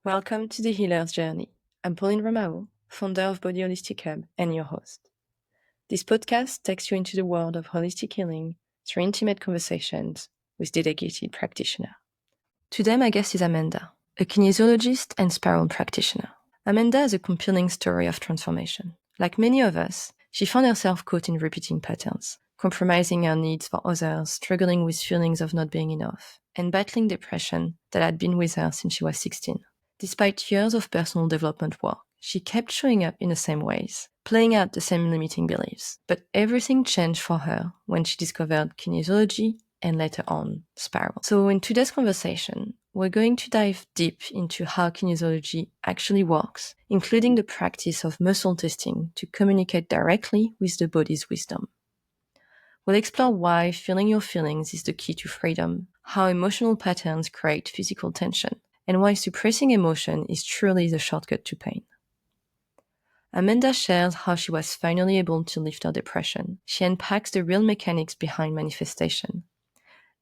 Welcome to the Healer's Journey. I'm Pauline Romao, founder of Body Holistic Hub and your host. This podcast takes you into the world of holistic healing through intimate conversations with dedicated practitioners. Today my guest is Amanda, a kinesiologist and spiral practitioner. Amanda has a compelling story of transformation. Like many of us, she found herself caught in repeating patterns, compromising her needs for others, struggling with feelings of not being enough, and battling depression that had been with her since she was 16. Despite years of personal development work, she kept showing up in the same ways, playing out the same limiting beliefs. But everything changed for her when she discovered kinesiology and later on spiral. So in today's conversation, we're going to dive deep into how kinesiology actually works, including the practice of muscle testing to communicate directly with the body's wisdom. We'll explore why feeling your feelings is the key to freedom, how emotional patterns create physical tension, and why suppressing emotion is truly the shortcut to pain. Amanda shares how she was finally able to lift her depression. She unpacks the real mechanics behind manifestation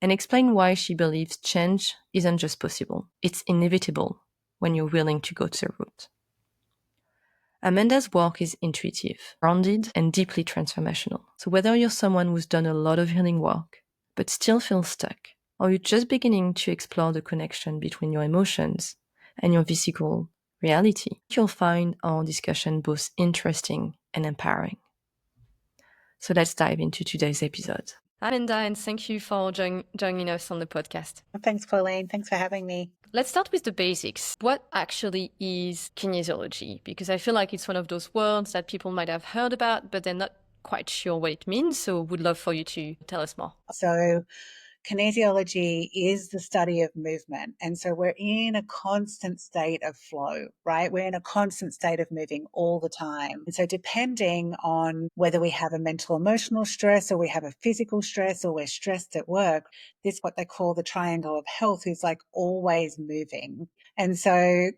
and explains why she believes change isn't just possible, it's inevitable when you're willing to go to the root. Amanda's work is intuitive, grounded, and deeply transformational. So whether you're someone who's done a lot of healing work, but still feels stuck, or you're just beginning to explore the connection between your emotions and your physical reality, you'll find our discussion both interesting and empowering. So let's dive into today's episode. Amanda, and thank you for joining us on the podcast. Thanks, Pauline. Thanks for having me. Let's start with the basics. What actually is kinesiology? Because I feel like it's one of those words that people might have heard about, but they're not quite sure what it means. So would love for you to tell us more. So, kinesiology is the study of movement. And so we're in a constant state of flow, right? We're in a constant state of moving all the time. And so depending on whether we have a mental emotional stress or we have a physical stress or we're stressed at work, this is what they call the triangle of health is like always moving. And so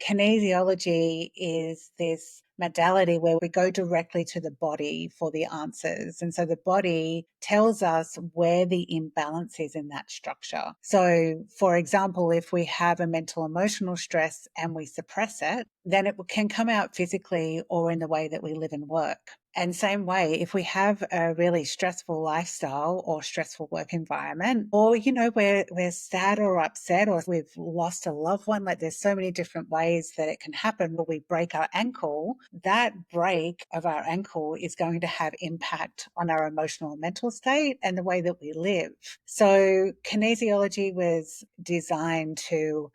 kinesiology is this modality where we go directly to the body for the answers. And so the body tells us where the imbalance is in that structure. So, for example, if we have a mental emotional stress and we suppress it, then it can come out physically or in the way that we live and work. And same way, if we have a really stressful lifestyle or stressful work environment, or, we're sad or upset or we've lost a loved one, like there's so many different ways that it can happen where we break our ankle, that break of our ankle is going to have impact on our emotional and mental state and the way that we live. So kinesiology was designed to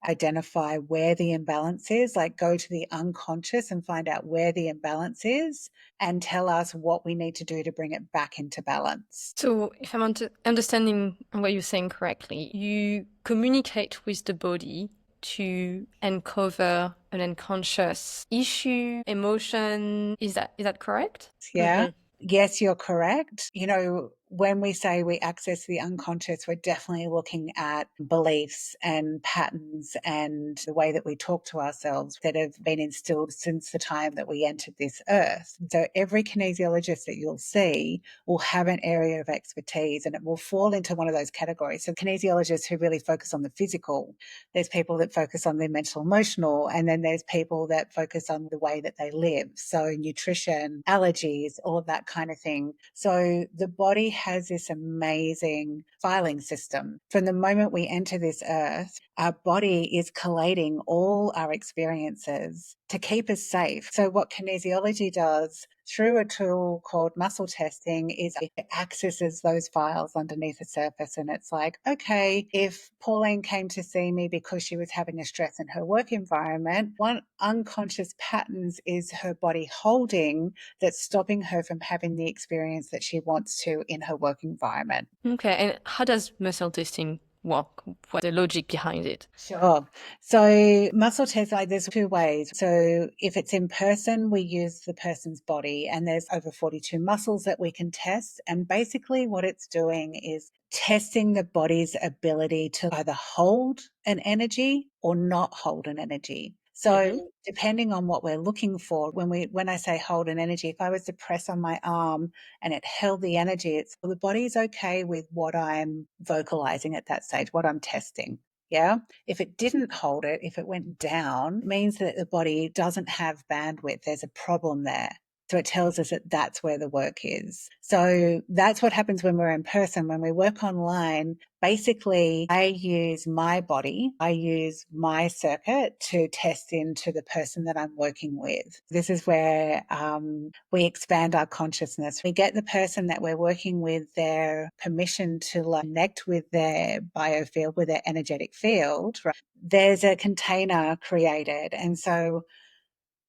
identify where the imbalance is, like go to the unconscious and find out where the imbalance is and tell us what we need to do to bring it back into balance. So if I'm understanding what you're saying correctly, you communicate with the body to uncover an unconscious issue, emotion. Is that correct? Yeah. Yes, you're correct. When we say we access the unconscious, we're definitely looking at beliefs and patterns and the way that we talk to ourselves that have been instilled since the time that we entered this earth. So every kinesiologist that you'll see will have an area of expertise and it will fall into one of those categories. So kinesiologists who really focus on the physical, there's people that focus on the mental emotional, and then there's people that focus on the way that they live. So nutrition, allergies, all of that kind of thing. So the body has this amazing filing system. From the moment we enter this earth, our body is collating all our experiences to keep us safe. So what kinesiology does through a tool called muscle testing is it accesses those files underneath the surface. And it's like, okay, if Pauline came to see me because she was having a stress in her work environment, what unconscious patterns is her body holding that's stopping her from having the experience that she wants to in her work environment? Okay. And how does muscle testing work? What's the logic behind it? Sure. So muscle test, like there's two ways. So if it's in person, we use the person's body and there's over 42 muscles that we can test. And basically what it's doing is testing the body's ability to either hold an energy or not hold an energy. So depending on what we're looking for, when I say hold an energy, if I was to press on my arm and it held the energy, it's well, the body's okay with what I'm vocalizing at that stage, what I'm testing. Yeah. If it didn't hold it, if it went down, it means that the body doesn't have bandwidth. There's a problem there. So it tells us that that's where the work is. So that's what happens when we're in person. When we work online, basically, I use my body, I use my circuit to test into the person that I'm working with. This is where we expand our consciousness. We get the person that we're working with their permission to connect with their biofield, with their energetic field. Right? There's a container created. And so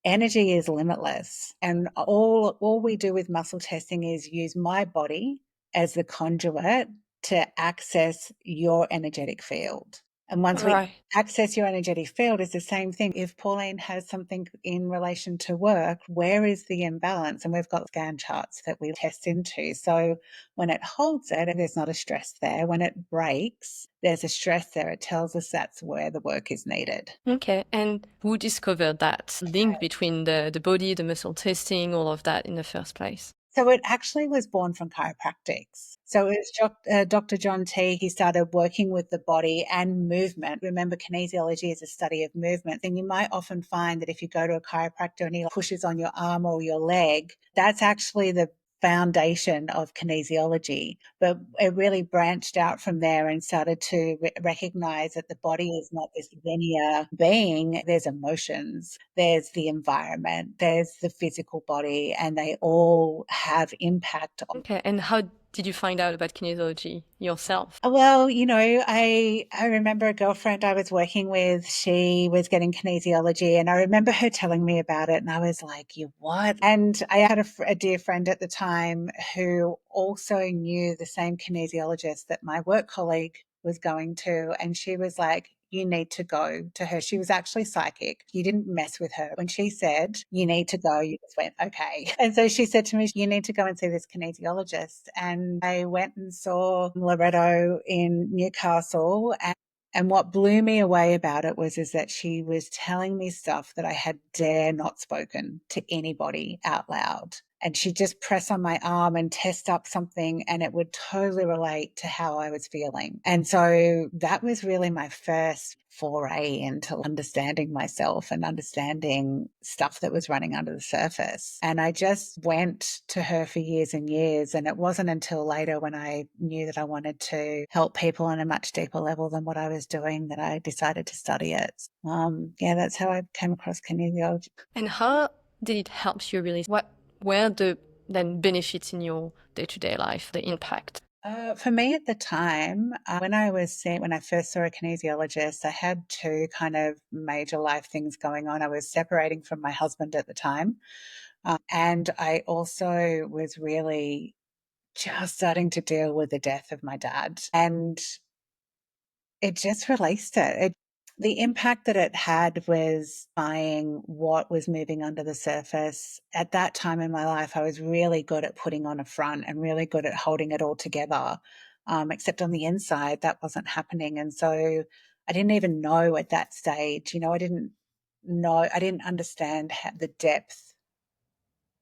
energy is limitless. And all we do with muscle testing is use my body as the conduit to access your energetic field. And once we Right. access your energetic field, is the same thing. If Pauline has something in relation to work, where is the imbalance? And we've got scan charts that we test into. So when it holds it, there's not a stress there. When it breaks, there's a stress there. It tells us that's where the work is needed. Okay. And who discovered that link between the body, the muscle testing, all of that in the first place? So it actually was born from chiropractics. So it was Dr. John T. He started working with the body and movement. Remember, kinesiology is a study of movement. And you might often find that if you go to a chiropractor and he pushes on your arm or your leg, that's actually the foundation of kinesiology. But it really branched out from there and started to recognize that the body is not this linear being. There's emotions, there's the environment, there's the physical body, and they all have impact on. Okay. And how did you find out about kinesiology yourself? Well, I remember a girlfriend I was working with, she was getting kinesiology, and I remember her telling me about it, and I was like, you what? And I had a dear friend at the time who also knew the same kinesiologist that my work colleague was going to, and she was like, you need to go to her. She was actually psychic. You didn't mess with her. When she said, you need to go, you just went, okay. And so she said to me, you need to go and see this kinesiologist. And I went and saw Loretto in Newcastle. And what blew me away about it is that she was telling me stuff that I had dare not spoken to anybody out loud. And she'd just press on my arm and test up something, and it would totally relate to how I was feeling. And so that was really my first foray into understanding myself and understanding stuff that was running under the surface. And I just went to her for years and years. And it wasn't until later, when I knew that I wanted to help people on a much deeper level than what I was doing, that I decided to study it. That's how I came across kinesiology. And how did it help you realize what were the then benefits in your day-to-day life, the impact? For me at the time, when I first saw a kinesiologist, I had two kind of major life things going on. I was separating from my husband at the time, and I also was really just starting to deal with the death of my dad. And it just released it. The impact that it had was buying what was moving under the surface. At that time in my life, I was really good at putting on a front and really good at holding it all together. Except on the inside, that wasn't happening. And so I didn't even know at that stage, I didn't understand the depth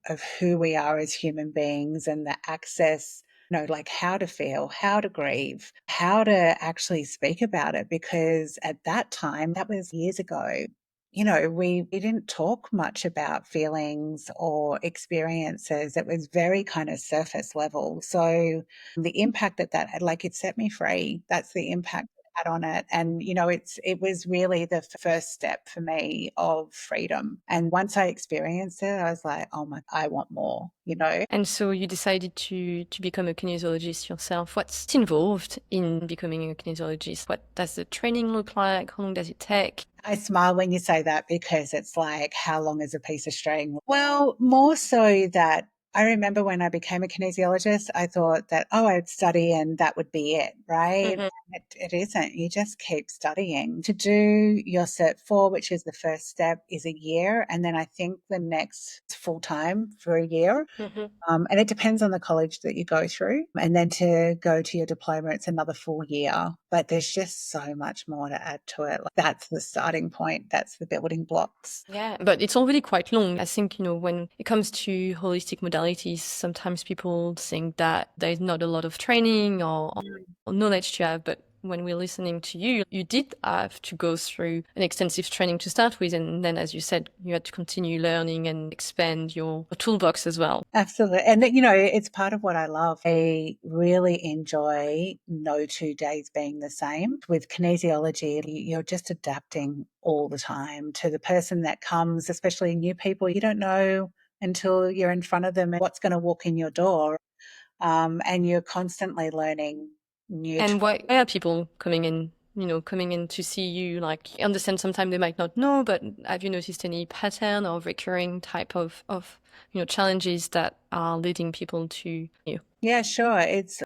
of who we are as human beings and the access, like how to feel, how to grieve, how to actually speak about it. Because at that time, that was years ago, we didn't talk much about feelings or experiences. It was very kind of surface level. So the impact that had, like, it set me free. That's the impact it had on it. And, it was really the first step for me of freedom. And once I experienced it, I was like, oh my, I want more. And so you decided to become a kinesiologist yourself. What's involved in becoming a kinesiologist? What does the training look like? How long does it take? I smile when you say that, because it's like, how long is a piece of string? Well, more so that I remember when I became a kinesiologist, I thought that, I'd study and that would be it, right? Mhm. It isn't. You just keep studying. To do your Cert 4, which is the first step, is a year. And then I think the next full time for a year. Mhm. And it depends on the college that you go through. And then to go to your diploma, it's another full year. But there's just so much more to add to it. Like, that's the starting point. That's the building blocks. Yeah, but it's already quite long. I think, when it comes to holistic modalities, sometimes people think that there's not a lot of training or knowledge to have, but when we're listening to you, you did have to go through an extensive training to start with. And then, as you said, you had to continue learning and expand your toolbox as well. Absolutely. And, it's part of what I love. I really enjoy no 2 days being the same. With kinesiology, you're just adapting all the time to the person that comes, especially new people. You don't know until you're in front of them what's going to walk in your door. And you're constantly learning new And tools. why are people coming in, coming in to see you? Like, I understand sometimes they might not know, but have you noticed any pattern or recurring type of challenges that are leading people to you? Yeah, sure.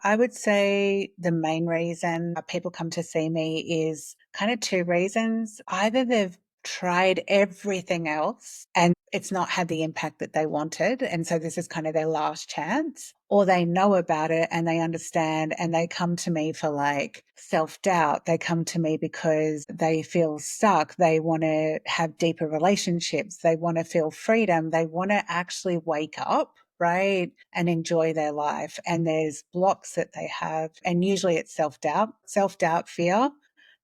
I would say the main reason people come to see me is kind of two reasons. Either they've tried everything else and it's not had the impact that they wanted. And so this is kind of their last chance, or they know about it and they understand and they come to me for like self-doubt. They come to me because they feel stuck. They want to have deeper relationships. They want to feel freedom. They want to actually wake up, right, and enjoy their life. And there's blocks that they have. And usually it's self-doubt, fear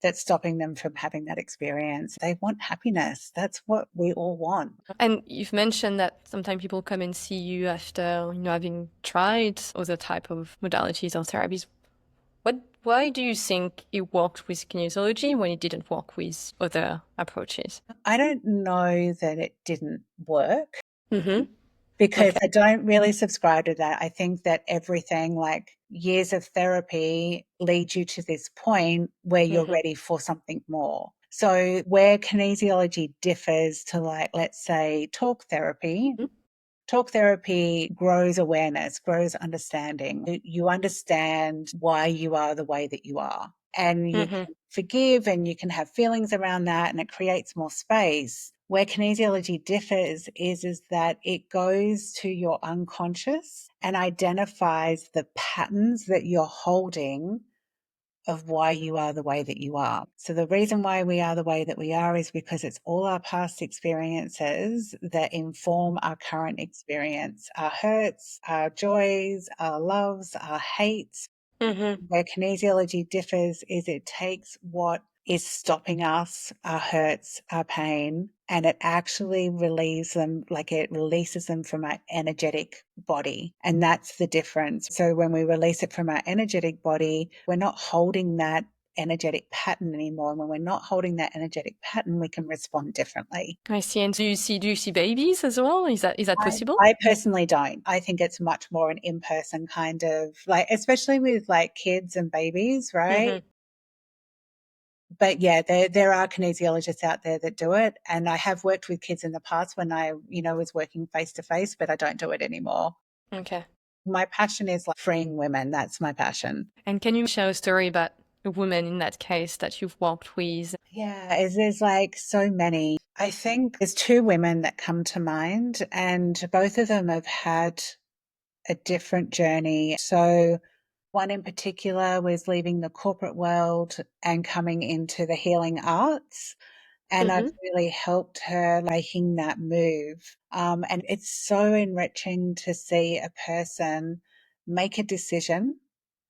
that's stopping them from having that experience. They want happiness. That's what we all want. And you've mentioned that sometimes people come and see you after, having tried other type of modalities or therapies. Why do you think it worked with kinesiology when it didn't work with other approaches? I don't know that it didn't work Mm-hmm. because Okay. I don't really subscribe to that. I think that everything, like years of therapy, leads you to this point where you're Mm-hmm. ready for something more. So where kinesiology differs to, like, let's say talk therapy grows awareness, grows understanding. You understand why you are the way that you are, and you Mm-hmm. can forgive and you can have feelings around that, and it creates more space. Where kinesiology differs is that it goes to your unconscious and identifies the patterns that you're holding of why you are the way that you are. So the reason why we are the way that we are is because it's all our past experiences that inform our current experience, our hurts, our joys, our loves, our hates. Mm-hmm. Where kinesiology differs is it takes what is stopping us, our hurts, our pain, and it actually relieves them, like it releases them from our energetic body. And that's the difference. So when we release it from our energetic body, we're not holding that energetic pattern anymore. And when we're not holding that energetic pattern, we can respond differently. I see. And do you see babies as well? Is that possible? I personally don't. I think it's much more an in-person kind of, like, especially with like kids and babies, right? Mm-hmm. But yeah, there are kinesiologists out there that do it. And I have worked with kids in the past when I, was working face to face, but I don't do it anymore. Okay. My passion is like freeing women. That's my passion. And can you share a story about a woman in that case that you've worked with? Yeah, there's like so many. I think there's two women that come to mind, and both of them have had a different journey. So one in particular was leaving the corporate world and coming into the healing arts. And I've Mm-hmm. really helped her making that move. And it's so enriching to see a person make a decision,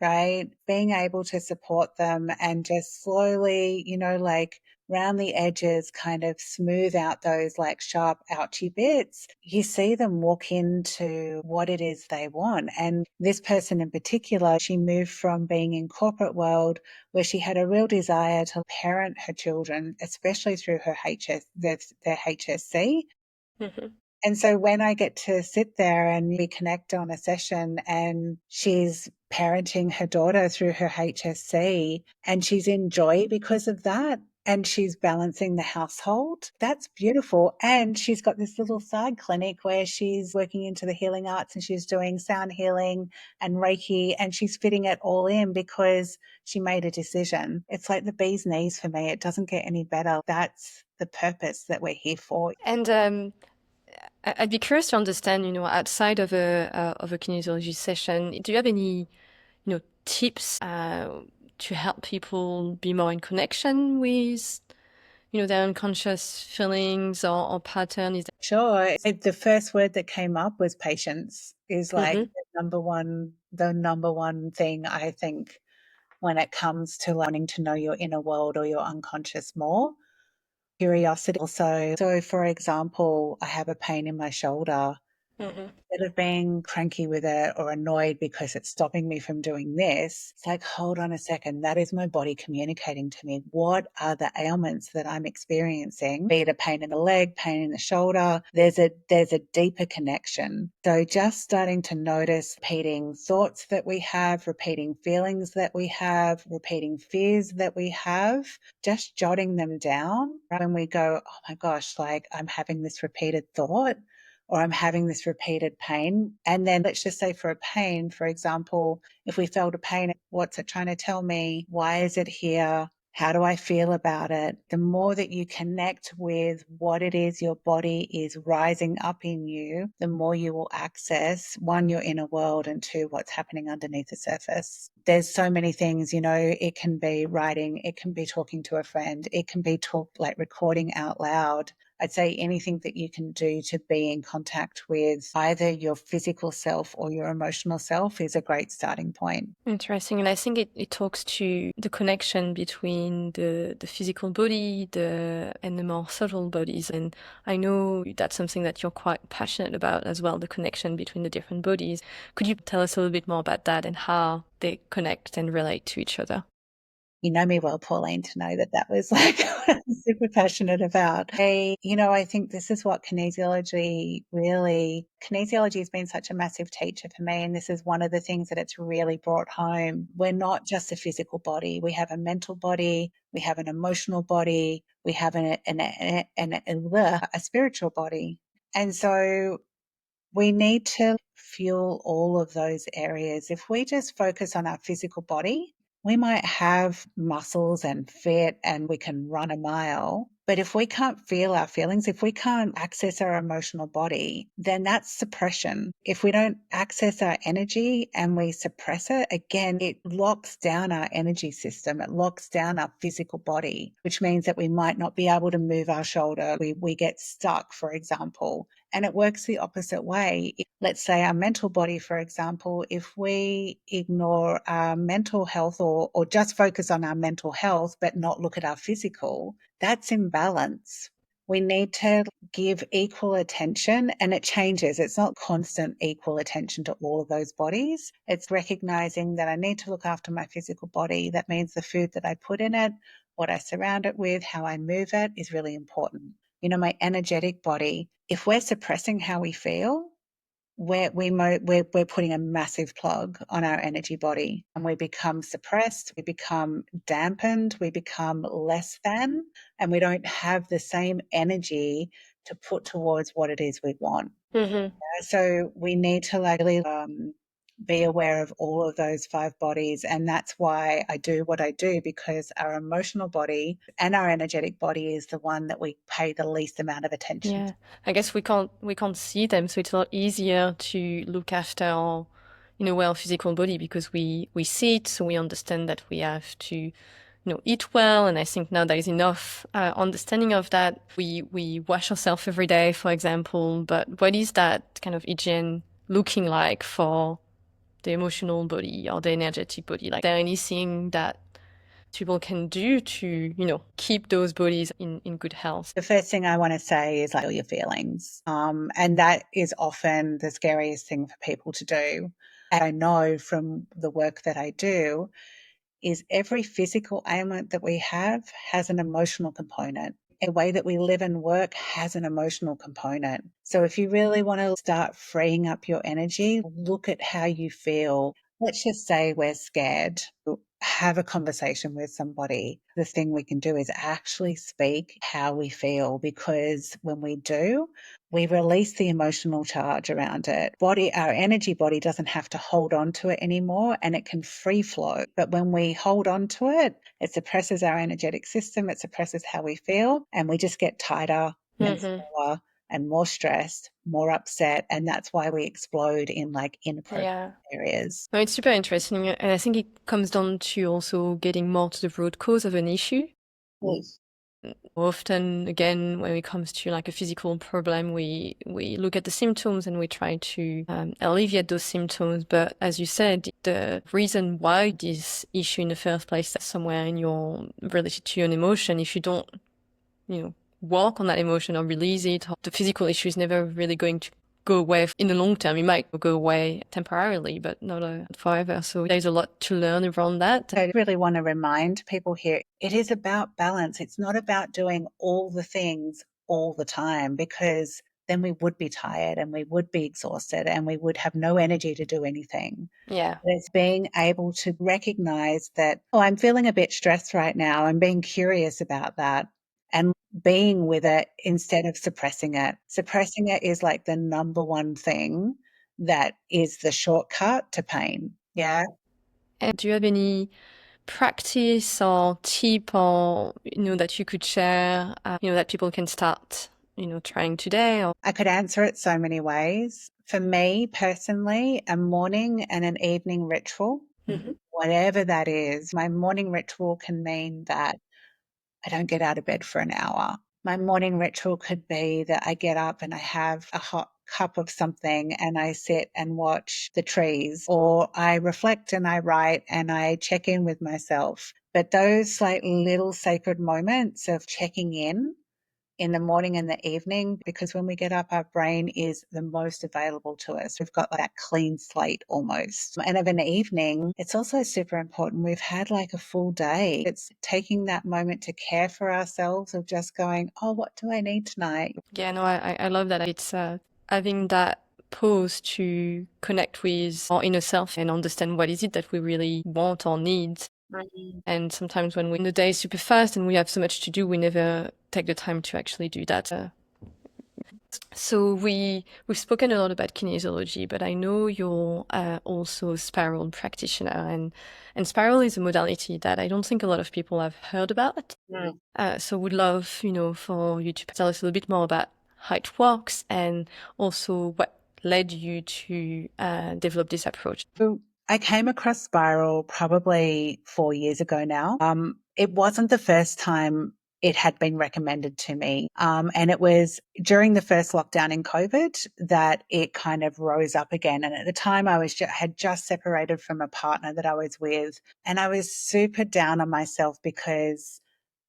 right? Being able to support them and just slowly, like round the edges, kind of smooth out those like sharp, ouchy bits. You see them walk into what it is they want. And this person in particular, she moved from being in corporate world where she had a real desire to parent her children, especially through her their HSC. Mm-hmm. And so when I get to sit there and we connect on a session and she's parenting her daughter through her HSC and she's in joy because of that and she's balancing the household, that's beautiful. And she's got this little side clinic where she's working into the healing arts and she's doing sound healing and Reiki and she's fitting it all in because she made a decision. It's like the bee's knees for me. It doesn't get any better. That's the purpose that we're here for. And I'd be curious to understand, outside of a kinesiology session, do you have any, tips to help people be more in connection with, their unconscious feelings or pattern? Is Sure. The first word that came up was patience is like Mm-hmm. the number one thing I think when it comes to wanting to know your inner world or your unconscious more. Curiosity also. So, for example, I have a pain in my shoulder. Mm-hmm. Instead of being cranky with it or annoyed because it's stopping me from doing this, it's like, hold on a second, that is my body communicating to me. What are the ailments that I'm experiencing? Be it a pain in the leg, pain in the shoulder. There's a deeper connection. So just starting to notice repeating thoughts that we have, repeating feelings that we have, repeating fears that we have, just jotting them down. When we go, oh my gosh, like I'm having this repeated thought, or I'm having this repeated pain. And then let's just say for a pain, for example, if we felt a pain, what's it trying to tell me? Why is it here? How do I feel about it? The more that you connect with what it is your body is rising up in you, the more you will access, one, your inner world, and two, what's happening underneath the surface. There's so many things, it can be writing, it can be talking to a friend, it can be recording out loud. I'd say anything that you can do to be in contact with either your physical self or your emotional self is a great starting point. Interesting. And I think it talks to the connection between the physical body and the more subtle bodies. And I know that's something that you're quite passionate about as well, the connection between the different bodies. Could you tell us a little bit more about that and how they connect and relate to each other? You know me well, Pauline, to know that was like what I'm super passionate about. I think this is what kinesiology has been such a massive teacher for me. And this is one of the things that it's really brought home. We're not just a physical body. We have a mental body. We have an emotional body. We have a spiritual body. And so we need to fuel all of those areas. If we just focus on our physical body, we might have muscles and fit and we can run a mile. But if we can't feel our feelings, if we can't access our emotional body, then that's suppression. If we don't access our energy and we suppress it, again, it locks down our energy system. It locks down our physical body, which means that we might not be able to move our shoulder. We get stuck, for example. And it works the opposite way. Let's say our mental body, for example, if we ignore our mental health or just focus on our mental health, but not look at our physical, that's imbalance. We need to give equal attention, and it changes. It's not constant equal attention to all of those bodies. It's recognizing that I need to look after my physical body. That means the food that I put in it, what I surround it with, how I move it is really important. My energetic body, if we're suppressing how we feel, we're putting a massive plug on our energy body, and we become suppressed, we become dampened, we become less than, and we don't have the same energy to put towards what it is we want. Mm-hmm. So we need to really be aware of all of those 5 bodies. And that's why I do what I do, because our emotional body and our energetic body is the one that we pay the least amount of attention Yeah, to. I guess we can't see them, so it's a lot easier to look after our, physical body because we see it, so we understand that we have to, eat well. And I think now there is enough understanding of that. We wash ourselves every day, for example. But what is that kind of hygiene looking like for the emotional body or the energetic body? Like, is there anything that people can do to, keep those bodies in good health? The first thing I want to say is feel your feelings. And that is often the scariest thing for people to do. And I know from the work that I do is every physical ailment that we have has an emotional component. A way that we live and work has an emotional component. So if you really want to start freeing up your energy, look at how you feel. Let's just say we're scared. Have a conversation with somebody. The thing we can do is actually speak how we feel, because when we do, we release the emotional charge around it. Our energy body doesn't have to hold on to it anymore, and it can free flow. But when we hold on to it, it suppresses our energetic system, it suppresses how we feel, and we just get tighter and Mm-hmm. slower and more stressed, more upset. And that's why we explode in inappropriate Yeah. areas. No, it's super interesting. And I think it comes down to also getting more to the root cause of an issue. Yes. Often, again, when it comes to like a physical problem, we look at the symptoms and we try to alleviate those symptoms. But as you said, the reason why this issue in the first place is somewhere in your related to an emotion. If you don't, work on that emotion or release it, the physical issue is never really going to go away in the long term. It might go away temporarily, but not forever. So there's a lot to learn around that. I really want to remind people here, it is about balance. It's not about doing all the things all the time, because then we would be tired and we would be exhausted and we would have no energy to do anything. Yeah. It's being able to recognize that, oh, I'm feeling a bit stressed right now, and being curious about that and being with it instead of suppressing it. Suppressing it is like the number one thing that is the shortcut to pain. Yeah. And do you have any practice or tip or, that you could share, that people can start, trying today? Or I could answer it so many ways. For me personally, a morning and an evening ritual, whatever that is, my morning ritual can mean that I don't get out of bed for an hour. My morning ritual could be that I get up and I have a hot cup of something and I sit and watch the trees, or I reflect and I write and I check in with myself. But those like little sacred moments of checking in the morning and the evening, because when we get up, our brain is the most available to us. We've got like that clean slate almost. And of an evening, it's also super important. We've had like a full day. It's taking that moment to care for ourselves, of just going, oh, what do I need tonight? yeah, no, I love that. It's having that pause to connect with our inner self and understand what is it that we really want or need. And sometimes when the day is super fast and we have so much to do, we never take the time to actually do that. So we've spoken a lot about kinesiology, but I know you're also a spiral practitioner, and spiral is a modality that I don't think a lot of people have heard about. So would love, for you to tell us a little bit more about how it works and also what led you to develop this approach. So I came across Spiral probably 4 years ago now. It wasn't the first time it had been recommended to me. And it was during the first lockdown in COVID that it kind of rose up again. And at the time I had just separated from a partner that I was with, and I was super down on myself because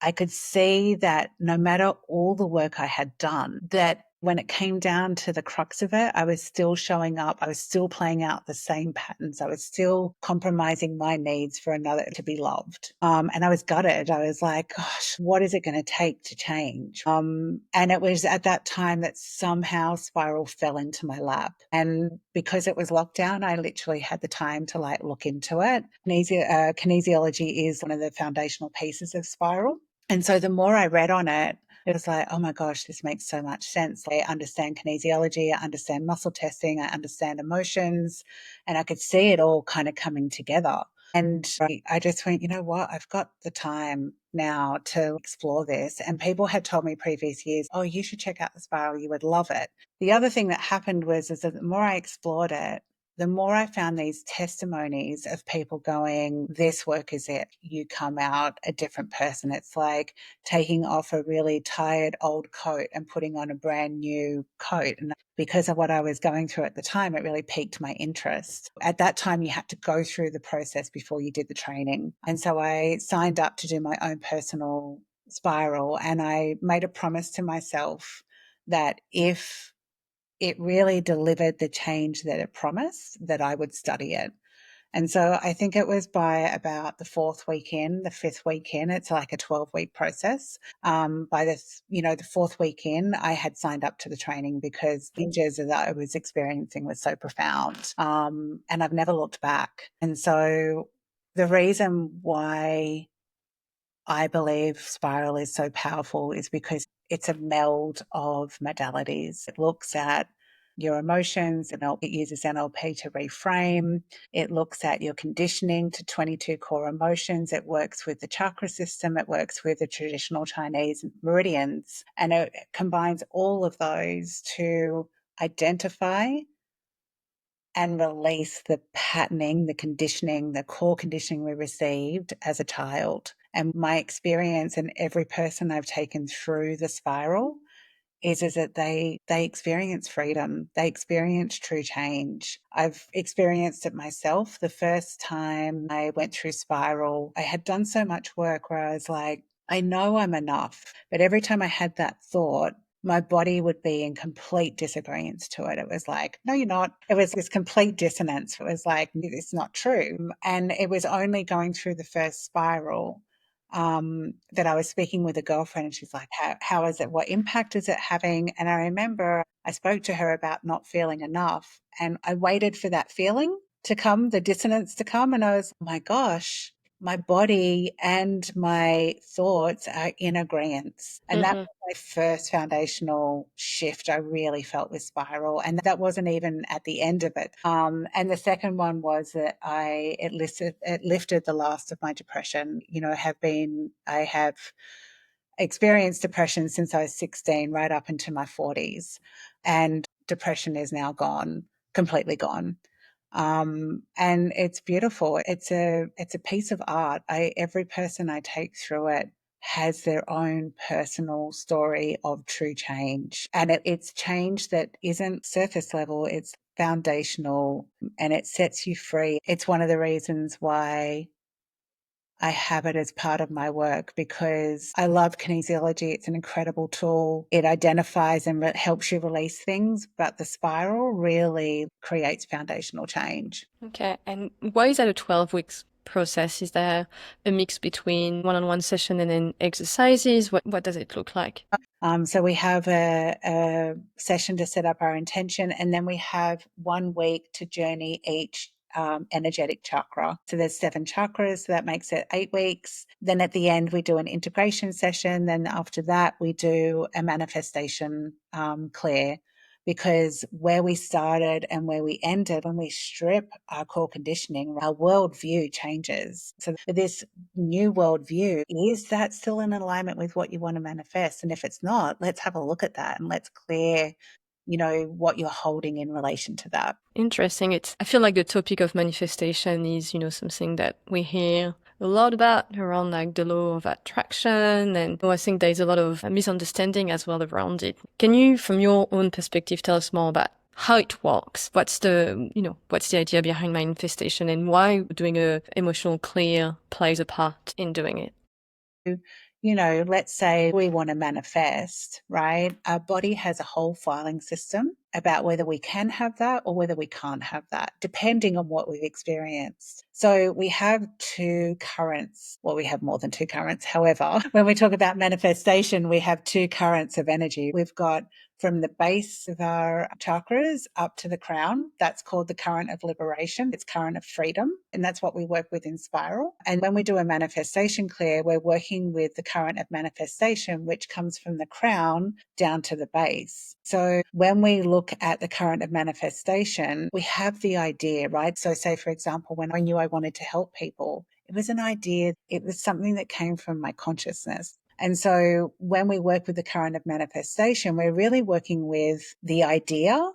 I could see that no matter all the work I had done, that when it came down to the crux of it, I was still showing up. I was still playing out the same patterns. I was still compromising my needs for another to be loved. And I was gutted. I was like, gosh, what is it going to take to change? And it was at that time that somehow Spiral fell into my lap. And because it was lockdown, I literally had the time to like look into it. Kinesiology is one of the foundational pieces of Spiral. And so the more I read on it, it was like, oh my gosh, this makes so much sense. I understand kinesiology, I understand muscle testing, I understand emotions, and I could see it all kind of coming together. And I just went, you know what? I've got the time now to explore this. And people had told me previous years, oh, you should check out the Spiral, you would love it. The other thing that happened is that the more I explored it, the more I found these testimonies of people going, this work is it. You come out a different person. It's like taking off a really tired old coat and putting on a brand new coat. And because of what I was going through at the time, it really piqued my interest. At that time, you had to go through the process before you did the training. And so I signed up to do my own personal spiral, and I made a promise to myself that if it really delivered the change that it promised, that I would study it. And so I think it was by about the fourth weekend, the fifth weekend, it's like a 12-week process. By the fourth weekend, I had signed up to the training because the changes that I was experiencing was so profound. And I've never looked back. And so the reason why I believe Spiral is so powerful is because it's a meld of modalities. It looks at your emotions, and it uses NLP to reframe. It looks at your conditioning to 22 core emotions. It works with the chakra system. It works with the traditional Chinese meridians. And it combines all of those to identify and release the patterning, the conditioning, the core conditioning we received as a child. And my experience, and every person I've taken through the spiral, is that they experience freedom. They experience true change. I've experienced it myself. The first time I went through spiral, I had done so much work where I was like, I know I'm enough. But every time I had that thought, my body would be in complete disagreement to it. It was like, no, you're not. It was this complete dissonance. It was like, it's not true. And it was only going through the first spiral that I was speaking with a girlfriend, and she's like, how is it? What impact is it having? And I remember I spoke to her about not feeling enough, and I waited for that feeling to come, the dissonance to come. And I was, oh my gosh, my body and my thoughts are in agreement. And that Mm-hmm. was my first foundational shift I really felt with spiral. And that wasn't even at the end of it. And the second one was that it lifted the last of my depression. You know, I have experienced depression since I was 16, right up into my 40s. And depression is now gone, completely gone. And it's beautiful. It's a piece of art. Every person I take through it has their own personal story of true change. And it's change that isn't surface level, it's foundational, and it sets you free. It's one of the reasons why I have it as part of my work, because I love kinesiology. It's an incredible tool. It identifies and helps you release things, but the spiral really creates foundational change. Okay. And why is that a 12 weeks process? Is there a mix between one-on-one session and then exercises? What does it look like? So we have a session to set up our intention, and then we have 1 week to journey each energetic chakra. So there's 7 chakras, so that makes it 8 weeks. Then at the end, we do an integration session. Then after that, we do a manifestation clear. Because where we started and where we ended, when we strip our core conditioning, our worldview changes. So this new worldview, is that still in alignment with what you want to manifest? And if it's not, let's have a look at that and let's clear, what you're holding in relation to that. Interesting. I feel like the topic of manifestation is, something that we hear a lot about around like the law of attraction. And I think there's a lot of misunderstanding as well around it. Can you, from your own perspective, tell us more about how it works? What's what's the idea behind manifestation and why doing a emotional clear plays a part in doing it? Let's say we want to manifest, right? Our body has a whole filing system about whether we can have that or whether we can't have that, depending on what we've experienced. So we have 2 currents. Well, we have more than 2 currents. However, when we talk about manifestation, we have 2 currents of energy. We've got from the base of our chakras up to the crown. That's called the current of liberation. It's current of freedom. And that's what we work with in spiral. And when we do a manifestation clear, we're working with the current of manifestation, which comes from the crown down to the base. So when we look at the current of manifestation, we have the idea, right? So say, for example, when I knew I wanted to help people, it was an idea. It was something that came from my consciousness. And so when we work with the current of manifestation, we're really working with the idea,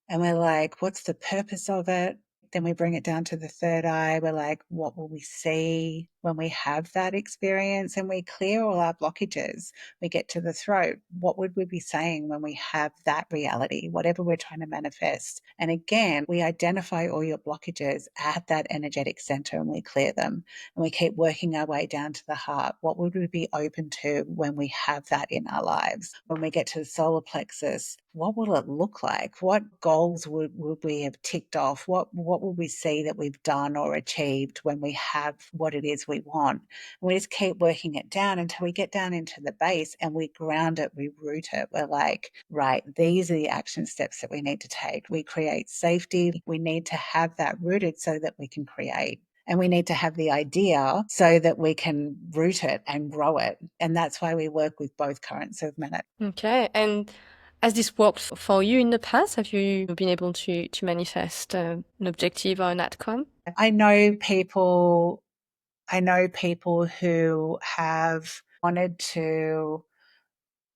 and we're like, what's the purpose of it? Then we bring it down to the third eye. We're like, what will we see when we have that experience? And we clear all our blockages. We get to the throat. What would we be saying when we have that reality, whatever we're trying to manifest? And again, we identify all your blockages at that energetic center and we clear them. And we keep working our way down to the heart. What would we be open to when we have that in our lives? When we get to the solar plexus, what will it look like? What goals would we have ticked off? What will we see that we've done or achieved when we have what it is we want? And we just keep working it down until we get down into the base and we ground it, we root it. We're like, right, these are the action steps that we need to take. We create safety. We need to have that rooted so that we can create. And we need to have the idea so that we can root it and grow it. And that's why we work with both currents of minute. Okay. And has this worked for you in the past? Have you been able to manifest an objective or an outcome? I know people who have wanted to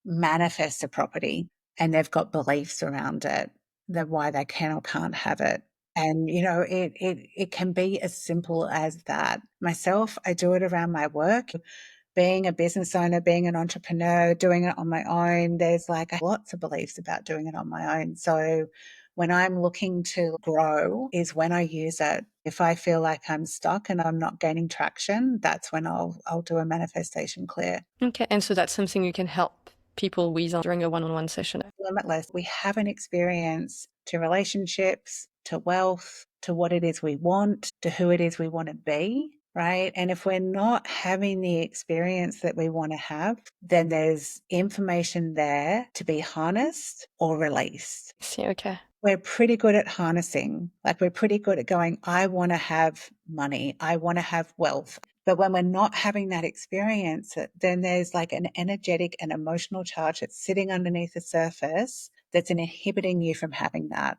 manifest a property and they've got beliefs around it, that why they can or can't have it. And, it can be as simple as that. Myself, I do it around my work. Being a business owner, being an entrepreneur, doing it on my own, there's like lots of beliefs about doing it on my own. So when I'm looking to grow is when I use it. If I feel like I'm stuck and I'm not gaining traction, that's when I'll do a manifestation clear. Okay, and so that's something you can help people with during a one-on-one session. Limitless. We have an experience to relationships, to wealth, to what it is we want, to who it is we want to be. Right. And if we're not having the experience that we want to have, then there's information there to be harnessed or released. See, okay. We're pretty good at harnessing. Like we're pretty good at going, I want to have money. I want to have wealth. But when we're not having that experience, then there's like an energetic and emotional charge that's sitting underneath the surface that's inhibiting you from having that.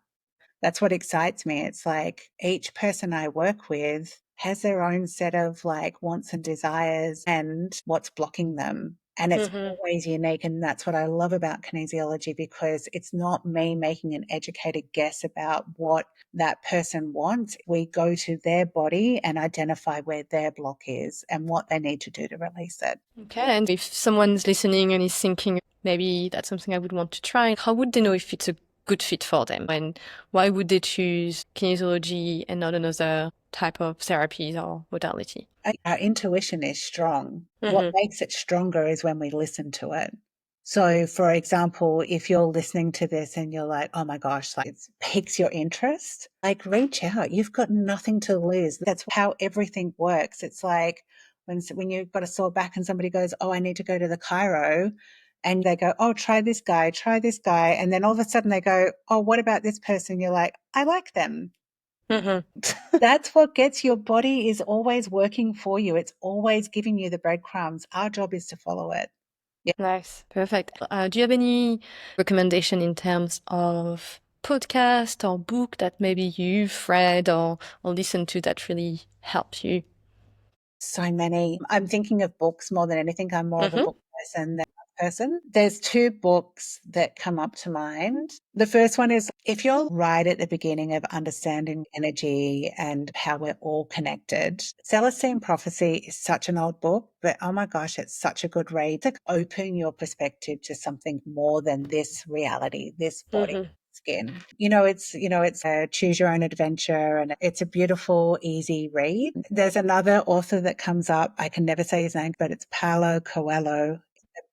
That's what excites me. It's like each person I work with has their own set of like wants and desires and what's blocking them. And it's always unique. And that's what I love about kinesiology, because it's not me making an educated guess about what that person wants. We go to their body and identify where their block is and what they need to do to release it. Okay, and if someone's listening and is thinking, maybe that's something I would want to try, how would they know if it's a good fit for them? And why would they choose kinesiology and not another type of therapies or modality? Our intuition is strong. What makes it stronger is when we listen to it. So, for example, if you're listening to this and you're like, oh my gosh, like it piques your interest, like reach out. You've got nothing to lose. That's how everything works. It's like when you've got a sore back and somebody goes, oh, I need to go to the chiro. And they go, oh, try this guy, try this guy. And then all of a sudden they go, oh, what about this person? You're like, I like them. That's what gets your body is always working for you. It's always giving you the breadcrumbs. Our job is to follow it. Yeah. Nice. Perfect. Do you have any recommendation in terms of podcast or book that maybe you've read or listened to that really helps you? So many. I'm thinking of books more than anything. I'm more of a book person than a person. There's two books that come up to mind. The first one is if you're right at the beginning of understanding energy and how we're all connected. Celestine Prophecy is such an old book, but oh my gosh, it's such a good read to open your perspective to something more than this reality, this body. Skin. It's a choose your own adventure and it's a beautiful, easy read. There's another author that comes up. I can never say his name, but it's Paulo Coelho.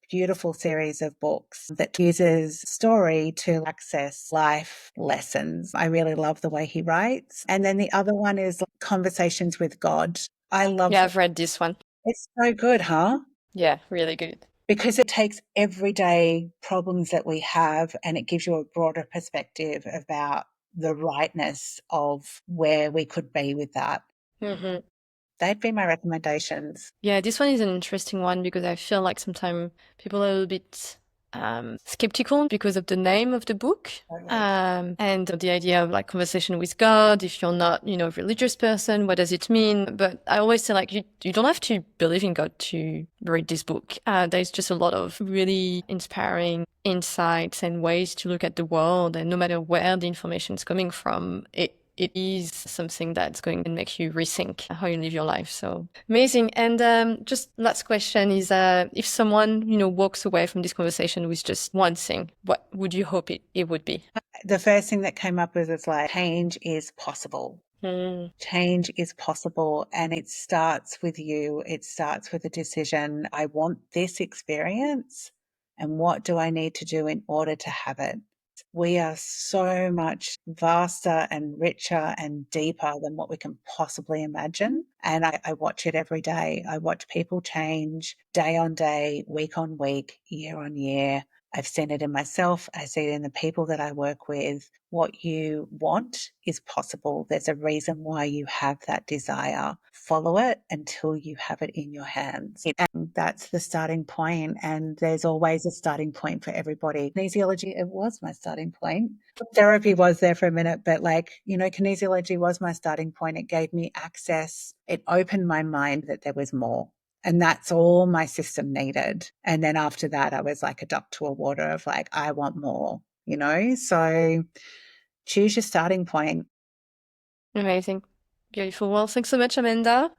Beautiful series of books that uses story to access life lessons. I really love the way he writes. And then the other one is Conversations with God. I love Yeah, I've read this one. It's so good, huh? Yeah, really good. Because it takes everyday problems that we have and it gives you a broader perspective about the rightness of where we could be with that. They'd be my recommendations. Yeah, this one is an interesting one because I feel like sometimes people are a little bit skeptical because of the name of the book. And the idea of like conversation with God. If you're not, a religious person, what does it mean? But I always say like, you don't have to believe in God to read this book. There's just a lot of really inspiring insights and ways to look at the world. And no matter where the information is coming from, it is something that's going to make you rethink how you live your life. So amazing. And just last question is, if someone, walks away from this conversation with just one thing, what would you hope it would be? The first thing that came up was it's like change is possible. Change is possible and it starts with you. It starts with a decision. I want this experience and what do I need to do in order to have it? We are so much vaster and richer and deeper than what we can possibly imagine. And I watch it every day. I watch people change day on day, week on week, year on year. I've seen it in myself. I see it in the people that I work with. What you want is possible. There's a reason why you have that desire. Follow it until you have it in your hands. And that's the starting point. And there's always a starting point for everybody. Kinesiology, it was my starting point. Therapy was there for a minute, but kinesiology was my starting point. It gave me access. It opened my mind that there was more. And that's all my system needed. And then after that, I was like a duck to a water of like, I want more, So choose your starting point. Amazing. Beautiful. Well, thanks so much, Amanda.